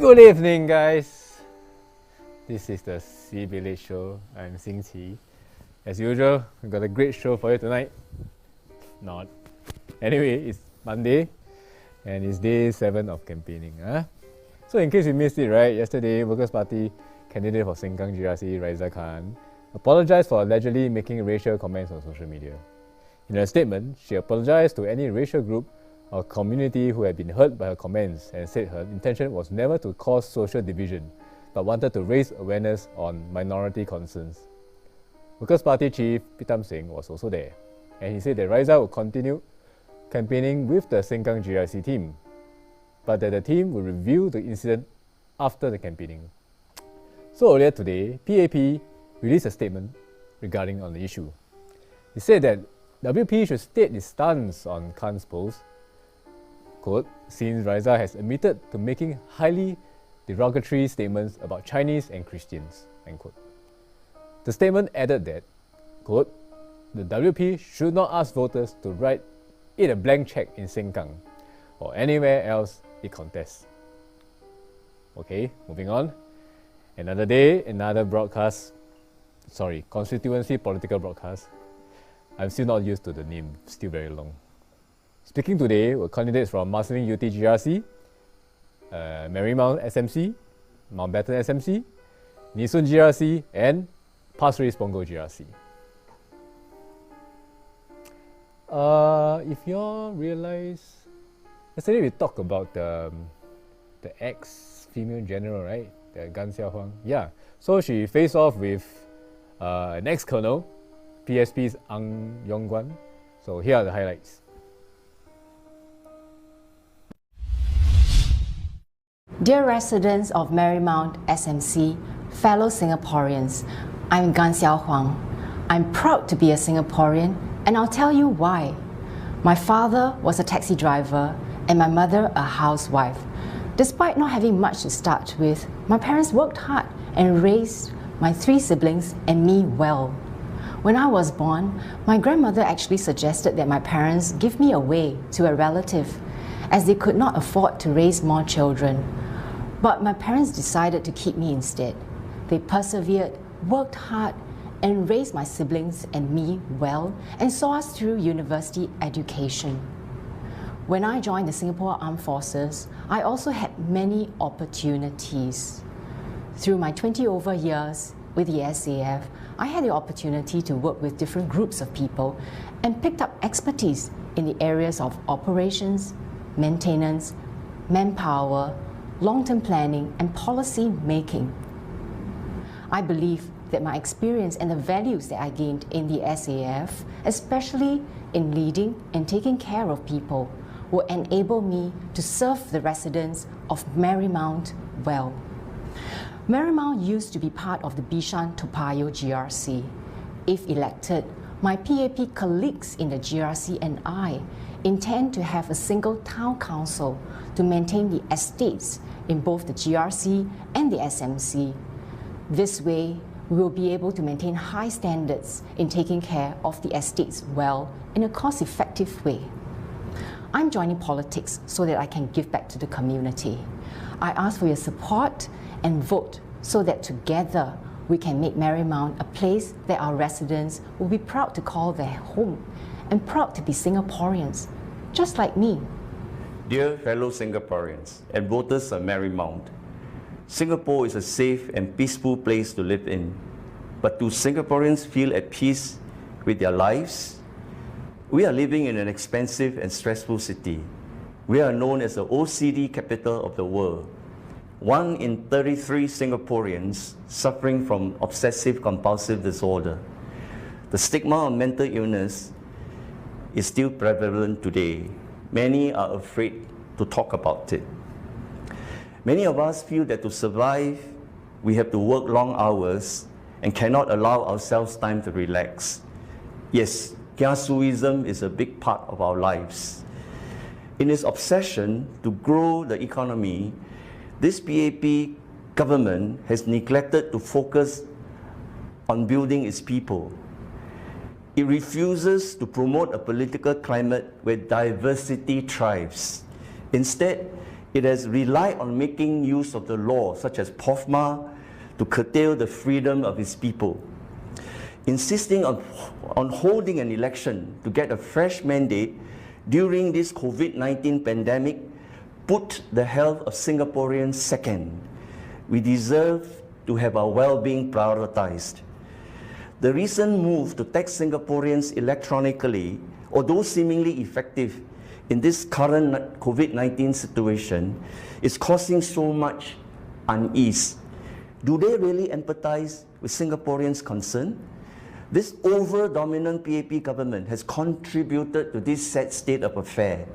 Good evening, guys. This is the Sibeh show. I'm Xing Qi. As usual, we've got a great show for you tonight. Not. Anyway, it's Monday and it's day 7 of campaigning. So in case you missed it, right, yesterday, Workers' Party candidate for Sengkang GRC, Raisa Khan, apologized for allegedly making racial comments on social media. In her statement, she apologized to any racial group or community who had been hurt by her comments and said her intention was never to cause social division, but wanted to raise awareness on minority concerns. Workers' Party Chief Pitam Singh was also there, and he said that Raisa would continue campaigning with the Sengkang GRC team, but that the team would review the incident after the campaigning. So earlier today, PAP released a statement regarding on the issue. He said that WP should state its stance on Khan's post, quote, since Raisa has admitted to making highly derogatory statements about Chinese and Christians, end quote. The statement added that, quote, the WP should not ask voters to write it a blank check in Sengkang or anywhere else it contests. Okay, moving on. Another day, another broadcast, constituency political broadcast. I'm still not used to the name, still very long. Speaking today were candidates from Marsiling UT GRC, Marymount SMC, Mountbatten SMC, Nisun GRC, and Pasir Ris Punggol GRC. If you all realize, yesterday we talked about the ex-female general, right? The Gan Xiaohuang. Yeah, so she faced off with an ex-colonel, PSP's Ang Yongguan. So here are the highlights. Dear residents of Marymount SMC, fellow Singaporeans, I'm Gan Xiaohuang. I'm proud to be a Singaporean, and I'll tell you why. My father was a taxi driver and my mother a housewife. Despite not having much to start with, my parents worked hard and raised my 3 siblings and me well. When I was born, my grandmother actually suggested that my parents give me away to a relative, as they could not afford to raise more children. But my parents decided to keep me instead. They persevered, worked hard, and raised my siblings and me well, and saw us through university education. When I joined the Singapore Armed Forces, I also had many opportunities. Through my 20-over years with the SAF, I had the opportunity to work with different groups of people and picked up expertise in the areas of operations, maintenance, manpower, long-term planning, and policy making. I believe that my experience and the values that I gained in the SAF, especially in leading and taking care of people, will enable me to serve the residents of Marymount well. Marymount used to be part of the Bishan Toa Payoh GRC. If elected, My PAP colleagues in the GRC and I intend to have a single town council to maintain the estates in both the GRC and the SMC. This way, we will be able to maintain high standards in taking care of the estates well in a cost-effective way. I'm joining politics so that I can give back to the community. I ask for your support and vote so that together we can make Marymount a place that our residents will be proud to call their home and proud to be Singaporeans, just like me. Dear fellow Singaporeans and voters of Marymount, Singapore is a safe and peaceful place to live in. But do Singaporeans feel at peace with their lives? We are living in an expensive and stressful city. We are known as the OCD capital of the world. 1 in 33 Singaporeans suffering from obsessive-compulsive disorder. The stigma of mental illness is still prevalent today. Many are afraid to talk about it. Many of us feel that to survive, we have to work long hours and cannot allow ourselves time to relax. Yes, kiasuism is a big part of our lives. In its obsession to grow the economy, this PAP government has neglected to focus on building its people. It refuses to promote a political climate where diversity thrives. Instead, it has relied on making use of the law, such as POFMA, to curtail the freedom of its people. Insisting on holding an election to get a fresh mandate during this COVID-19 pandemic put the health of Singaporeans second. We deserve to have our well-being prioritized. The recent move to tax Singaporeans electronically, although seemingly effective in this current COVID-19 situation, is causing so much unease. Do they really empathize with Singaporeans' concern? This over-dominant PAP government has contributed to this sad state of affairs.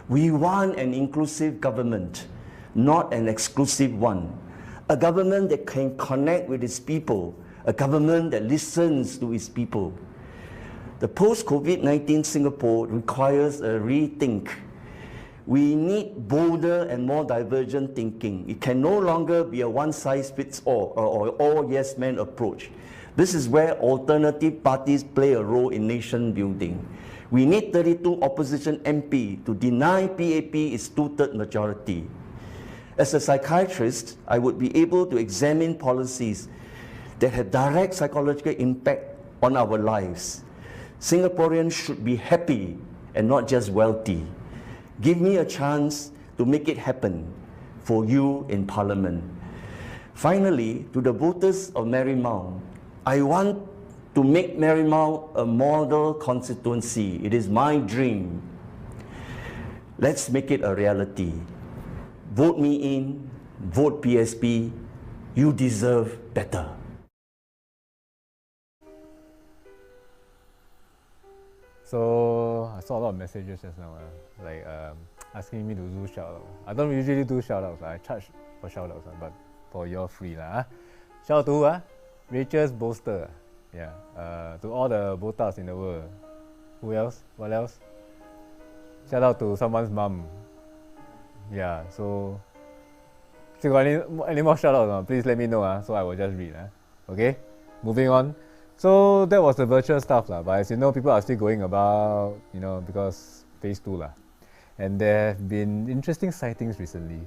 We want an inclusive government, not an exclusive one. A government that can connect with its people, a government that listens to its people. The post-COVID-19 Singapore requires a rethink. We need bolder and more divergent thinking. It can no longer be a one-size-fits-all or all-yes-men approach. This is where alternative parties play a role in nation building. We need 32 opposition MP to deny PAP its two-thirds majority. As a psychiatrist, I would be able to examine policies that have direct psychological impact on our lives. Singaporeans should be happy and not just wealthy. Give me a chance to make it happen for you in Parliament. Finally, to the voters of Marymount, I want to make Marymount a model constituency. It is my dream. Let's make it a reality. Vote me in, vote PSP. You deserve better. So I saw a lot of messages just now, like asking me to do shout-outs. I don't usually do shout-outs. I charge for shout-outs, but for your free lah. Shout out to Rachel's Bolster. Yeah. To all the botas in the world. Who else? What else? Shout out to someone's mum. Yeah. So still got any more shout-outs? Please let me know. So I will just read. Okay. Moving on. So that was the virtual stuff but as you know, people are still going about, because phase 2 and there have been interesting sightings recently.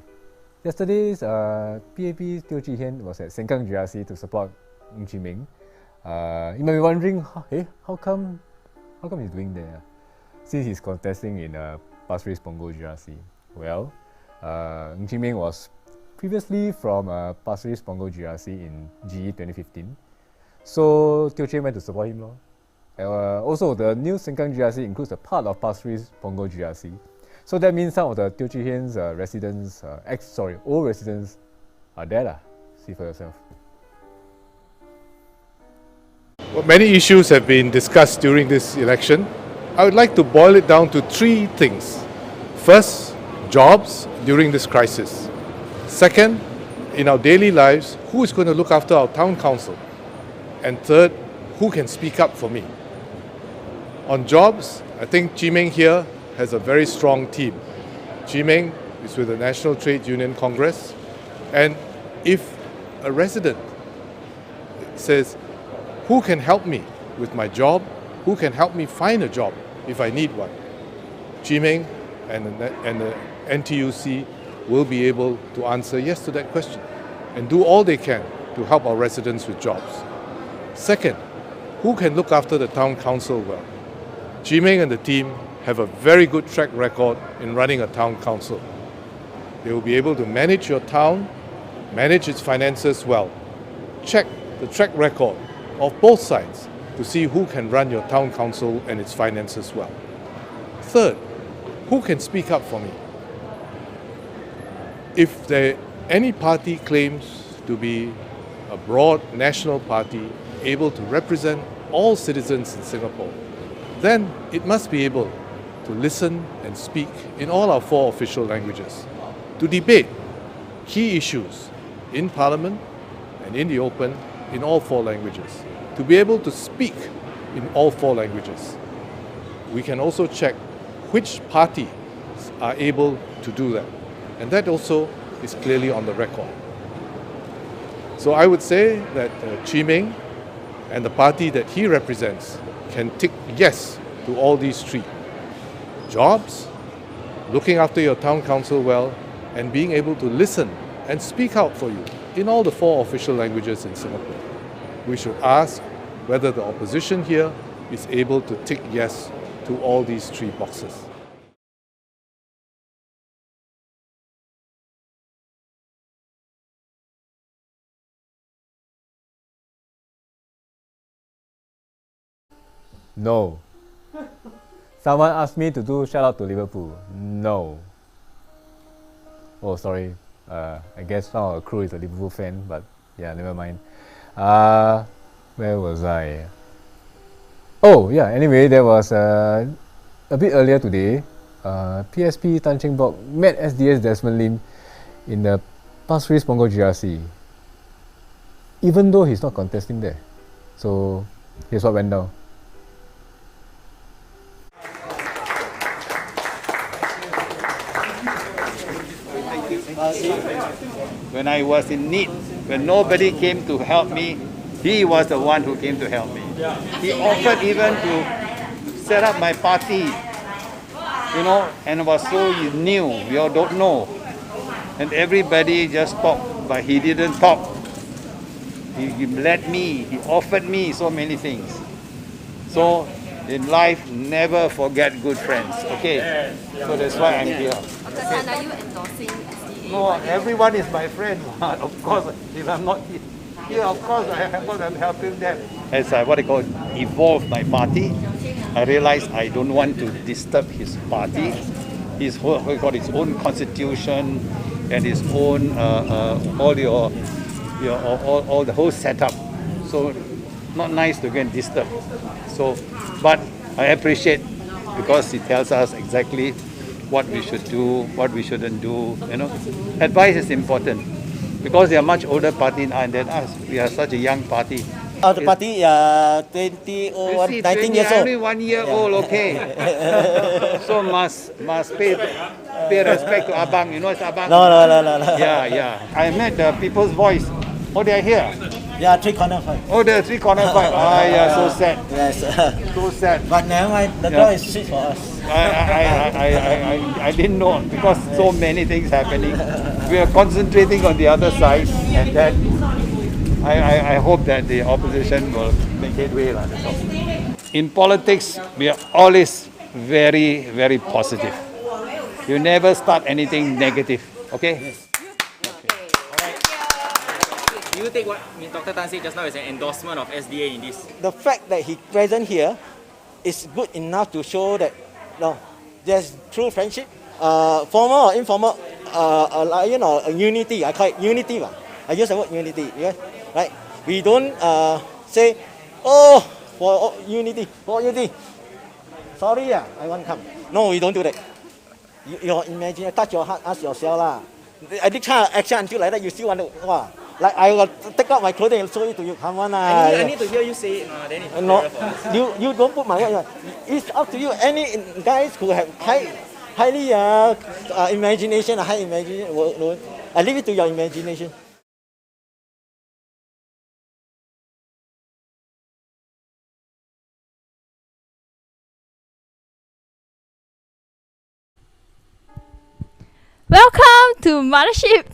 Yesterday's PAP Teo Chee Hian was at Sengkang GRC to support Ng Chee Meng. You might be wondering, how come he's doing there? Since he's contesting in Pasir Ris Punggol GRC. Well, Ng Chee Meng was previously from Pasir Ris Punggol GRC in GE2020. So Teo Chee went to support him. Also, the new Sengkang GRC includes a part of Pasir Ris Punggol GRC. So that means some of the Teo Chee Hian's residents, old residents, are there. See for yourself. Well, many issues have been discussed during this election. I would like to boil it down to 3 things. First, jobs during this crisis. Second, in our daily lives, who is going to look after our town council? And third, who can speak up for me? On jobs, I think Chi Meng here has a very strong team. Chi Meng is with the National Trade Union Congress, and if a resident says, who can help me with my job? Who can help me find a job if I need one? Chi Meng and the NTUC will be able to answer yes to that question and do all they can to help our residents with jobs. Second, who can look after the town council well? Chi Meng and the team have a very good track record in running a town council. They will be able to manage your town, manage its finances well. Check the track record of both sides to see who can run your town council and its finances well. Third, who can speak up for me? If any party claims to be a broad national party able to represent all citizens in Singapore, then it must be able to listen and speak in all our 4 official languages, to debate key issues in Parliament and in the open in all 4 languages, to be able to speak in all 4 languages. We can also check which parties are able to do that, and that also is clearly on the record. So I would say that Chi Meng and the party that he represents can tick yes to all these 3. Jobs, looking after your town council well, and being able to listen and speak out for you in all the 4 official languages in Singapore. We should ask whether the opposition here is able to tick yes to all these 3 boxes. No. Someone asked me to do shout out to Liverpool. No. Oh, sorry. I guess some of our crew is a Liverpool fan, but yeah, never mind. Where was I? Oh, yeah, anyway, there was a bit earlier today, PSP Tan Cheng Bock met SDS Desmond Lim in the Pasir Ris Punggol GRC, even though he's not contesting there. So, here's what went down. When I was in need, when nobody came to help me, he was the one who came to help me. He offered even to set up my party, and it was so new, we all don't know. And everybody just talked, but he didn't talk. He led me, he offered me so many things. So in life, never forget good friends, okay? So that's why I'm here. Dr. Tan, are you endorsing SDA? No, everyone is my friend. Of course, if I'm not here, of course, I'm helping them. As I evolve my party, I realized I don't want to disturb his party. He's got his own constitution and his own all the whole setup. So not nice to go and disturb. So, but I appreciate because he tells us exactly what we should do, what we shouldn't do. Advice is important because they are much older party than us. We are such a young party. The party 19 years old. Only 1 year old, okay. So must pay respect to Abang. You know it's Abang? No. Yeah. I met the People's Voice. Oh, they are here. Yeah, 3 corner fight. Oh, the 3 corner fight. Yeah, so sad. Yes. So sad. But never mind, the door is sweet for us. I didn't know because so many things happening. We are concentrating on the other side, and then I hope that the opposition will make headway. In politics, we are always very, very positive. You never start anything negative, okay? Yes. Do you take what Dr. Tan said just now as an endorsement of SDA in this? The fact that he present here is good enough to show that there's true friendship, formal or informal, unity. I call it unity. I use the word unity. Yeah? Right? We don't say, for unity. Sorry, I won't come. No, we don't do that. You imagine, touch your heart, ask yourself. I did kind of action until like that, you still want to, Like I will take out my clothing and show it to you. Come on, I need to hear you say it. No, then it's no, clearer for us. you don't put my word. It's up to you. Any guys who have highly imagination, high imagination, I leave it to your imagination. Welcome to Mothership.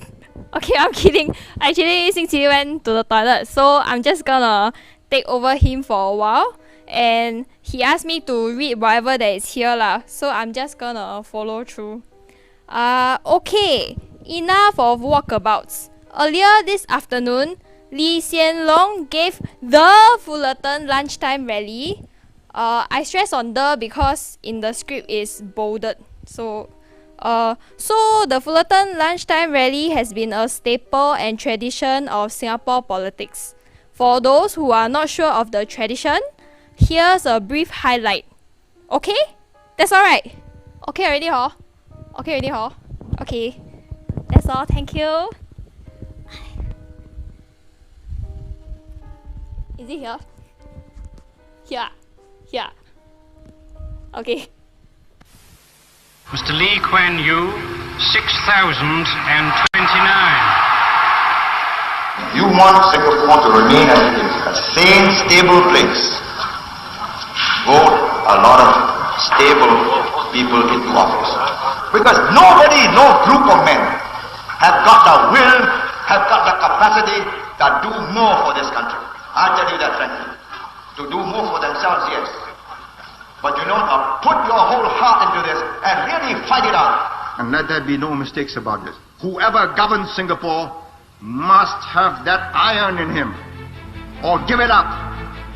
Okay, I'm kidding. Actually, Xingqi went to the toilet, so I'm just gonna take over him for a while. And he asked me to read whatever that is here lah, so I'm just gonna follow through. Okay, enough of walkabouts. Earlier this afternoon, Lee Hsien Loong gave the Fullerton lunchtime rally. I stress on the because in the script is bolded. So the Fullerton lunchtime rally has been a staple and tradition of Singapore politics. For those who are not sure of the tradition, here's a brief highlight. Okay? That's alright. Okay already, huh? Okay already, huh? Okay. That's all. Thank you. Is it here? Here. Here. Okay. Mr. Lee Kuan Yew, 6,029. You want Singapore to remain a sane, stable place. Vote a lot of stable people into office. Because nobody, no group of men have got the will, have got the capacity to do more for this country. I tell you that frankly. To do more for themselves, yes. But you know, put your whole heart into this and really fight it out. And let there be no mistakes about this. Whoever governs Singapore must have that iron in him, or give it up.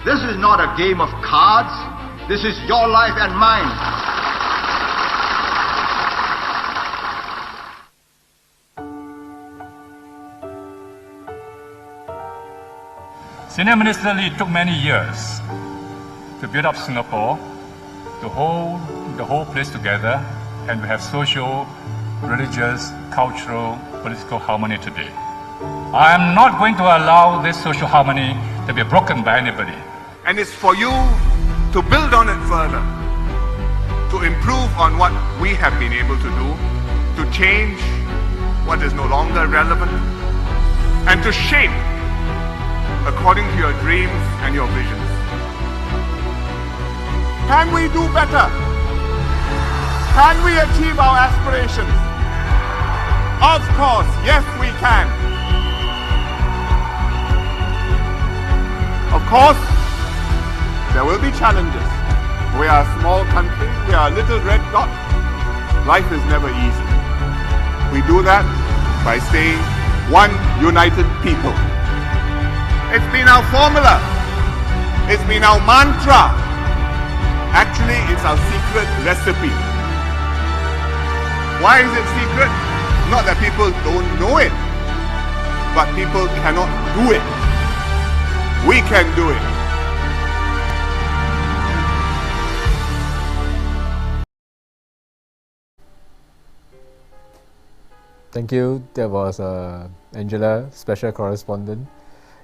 This is not a game of cards. This is your life and mine. Senior Minister Lee took many years to build up Singapore, to hold the whole place together, and we have social, religious, cultural, political harmony today. I am not going to allow this social harmony to be broken by anybody. And it's for you to build on it further, to improve on what we have been able to do, to change what is no longer relevant, and to shape according to your dreams and your visions. Can we do better? Can we achieve our aspirations? Of course, yes we can. Of course, there will be challenges. We are a small country, we are a little red dot. Life is never easy. We do that by staying one united people. It's been our formula. It's been our mantra. Actually, it's our secret recipe. Why is it secret? Not that people don't know it, but people cannot do it. We can do it. Thank you. That was Angela, special correspondent.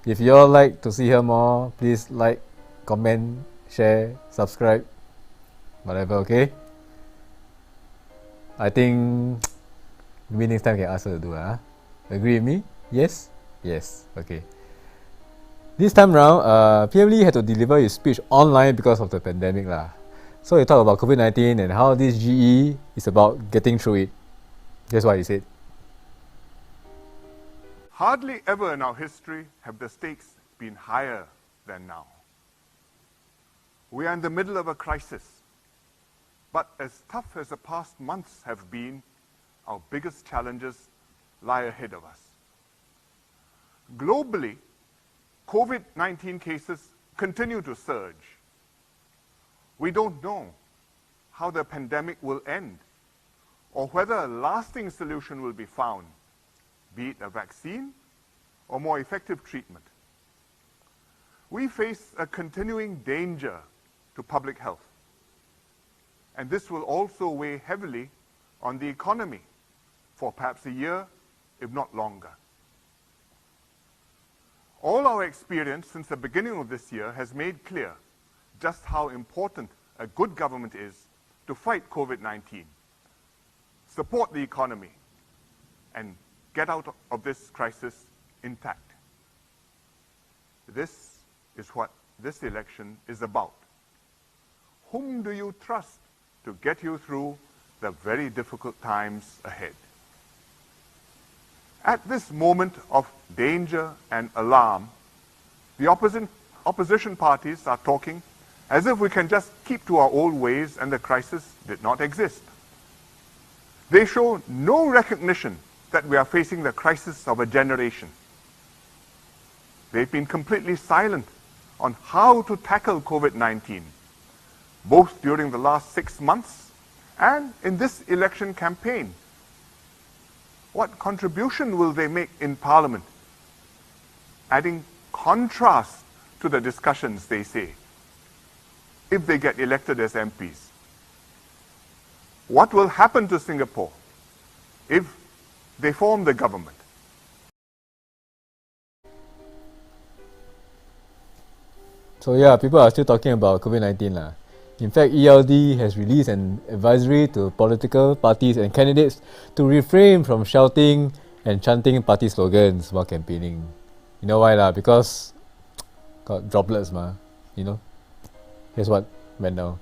If you all like to see her more, please like, comment, share, subscribe, whatever, okay? I think maybe next time I can ask her to do it. Agree with me? Yes? Yes. Okay. This time round, PM Lee had to deliver his speech online because of the pandemic lah. So he talked about COVID-19 and how this GE is about getting through it. Guess what he said? Hardly ever in our history have the stakes been higher than now. We are in the middle of a crisis. But as tough as the past months have been, our biggest challenges lie ahead of us. Globally, COVID-19 cases continue to surge. We don't know how the pandemic will end or whether a lasting solution will be found, be it a vaccine or more effective treatment. We face a continuing danger to public health. And this will also weigh heavily on the economy for perhaps a year, if not longer. All our experience since the beginning of this year has made clear just how important a good government is to fight COVID-19, support the economy, and get out of this crisis intact. This is what this election is about. Whom do you trust to get you through the very difficult times ahead? At this moment of danger and alarm, the opposition parties are talking as if we can just keep to our old ways and the crisis did not exist. They show no recognition that we are facing the crisis of a generation. They've been completely silent on how to tackle COVID-19, both during the last 6 months and in this election campaign. What contribution will they make in Parliament, adding contrast to the discussions, they say, if they get elected as MPs? What will happen to Singapore if they form the government? So yeah, people are still talking about COVID-19 lah. In fact, ELD has released an advisory to political parties and candidates to refrain from shouting and chanting party slogans while campaigning. You know why lah? Because got droplets ma, you know. Here's what went down.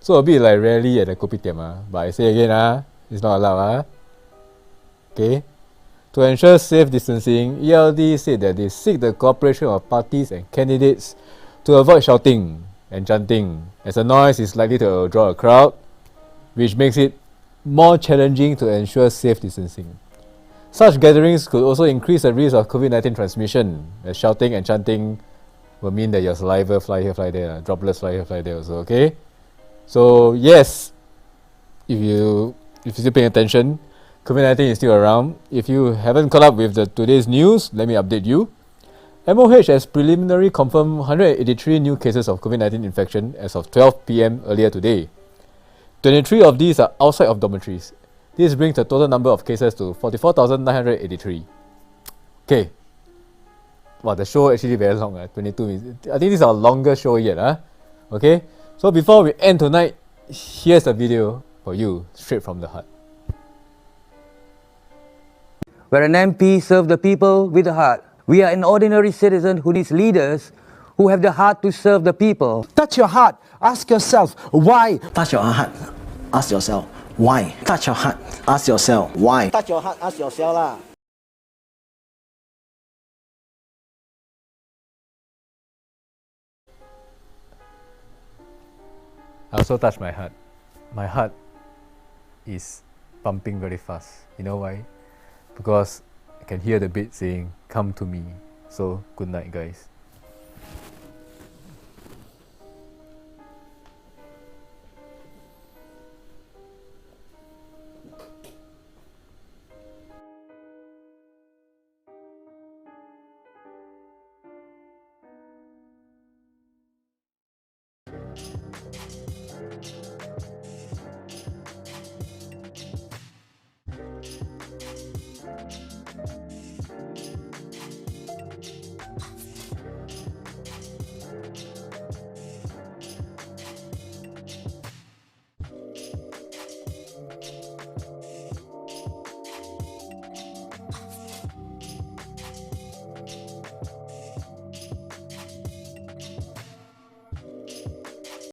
So a bit like rally at the kopitiam, but I say again, it's not allowed. Okay? To ensure safe distancing, ELD said that they seek the cooperation of parties and candidates to avoid shouting and chanting, as the noise is likely to draw a crowd, which makes it more challenging to ensure safe distancing. Such gatherings could also increase the risk of COVID-19 transmission, as shouting and chanting will mean that your saliva fly here, fly there, droplets fly here, fly there also, okay? So yes, if you're still paying attention, COVID-19 is still around. If you haven't caught up with today's news, let me update you. MOH has preliminarily confirmed 183 new cases of COVID-19 infection as of 12 p.m. earlier today. 23 of these are outside of dormitories. This brings the total number of cases to 44,983. Okay. Wow, the show actually very long, 22 minutes. I think this is our longest show yet. Okay. So before we end tonight, here's a video for you, straight from the heart. Where an MP serves the people with the heart. We are an ordinary citizen who needs leaders who have the heart to serve the people. Touch your heart. Ask yourself, why? Touch your heart. Ask yourself, why? Touch your heart. Ask yourself, why? Touch your heart. Ask yourself lah. I also touch my heart. My heart is pumping very fast. You know why? Because I can hear the beat saying, "Come to me." So, good night, guys.